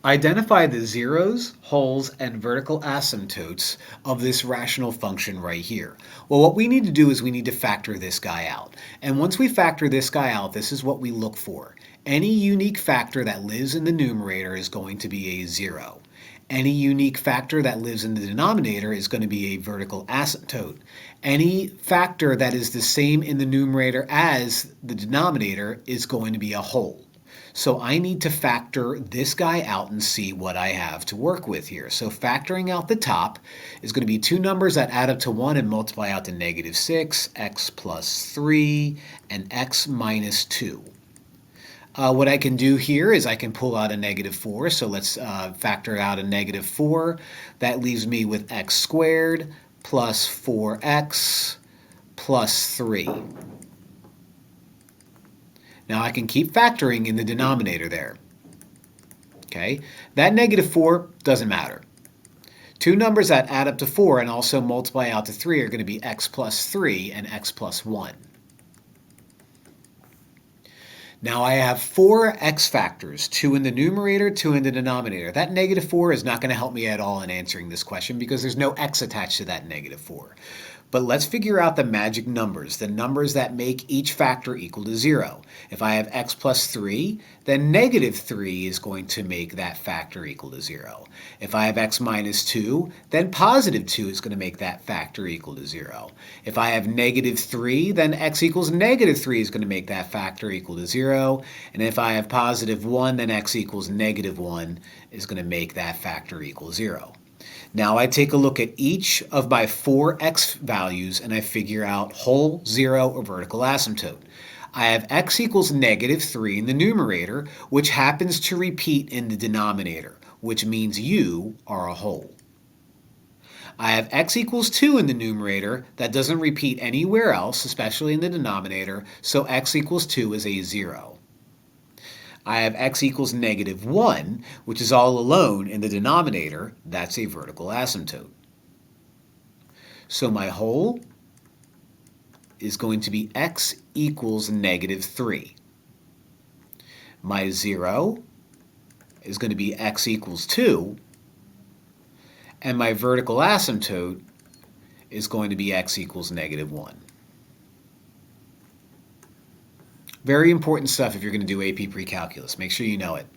Identify the zeros, wholes, and vertical asymptotes of this rational function right here. Well, what we need to do is we need to factor this guy out. And once we factor this guy out, this is what we look for. Any unique factor that lives in the numerator is going to be a 0. Any unique factor that lives in the denominator is going to be a vertical asymptote. Any factor that is the same in the numerator as the denominator is going to be a whole. So I need to factor this guy out and see what I have to work with here. So factoring out the top is going to be two numbers that add up to 1 and multiply out to -6, x plus 3, and x minus 2. What I can do here is I can pull out a -4. So let's factor out a -4. That leaves me with x squared plus 4x plus 3. Now I can keep factoring in the denominator there. Okay, that -4 doesn't matter. Two numbers that add up to 4 and also multiply out to 3 are going to be x plus 3 and x plus 1. Now I have 4 x factors, 2 in the numerator, 2 in the denominator. That -4 is not going to help me at all in answering this question because there's no x attached to that -4. But let's figure out the magic numbers, the numbers that make each factor equal to 0. If I have x plus 3, then -3 is going to make that factor equal to 0. If I have x minus 2, then +2 is going to make that factor equal to 0. If I have -3, then x equals -3 is going to make that factor equal to 0. And if I have +1, then x equals -1 is going to make that factor equal 0. Now I take a look at each of my 4 x values and I figure out whole, 0, or vertical asymptote. I have x equals -3 in the numerator, which happens to repeat in the denominator, which means you are a whole. I have x equals 2 in the numerator. That doesn't repeat anywhere else, especially in the denominator, so x equals 2 is a 0. I have x equals -1, which is all alone in the denominator. That's a vertical asymptote. So my whole is going to be x equals -3. My 0 is going to be x equals 2. And my vertical asymptote is going to be x equals -1. Very important stuff if you're going to do AP Pre-Calculus. Make sure you know it.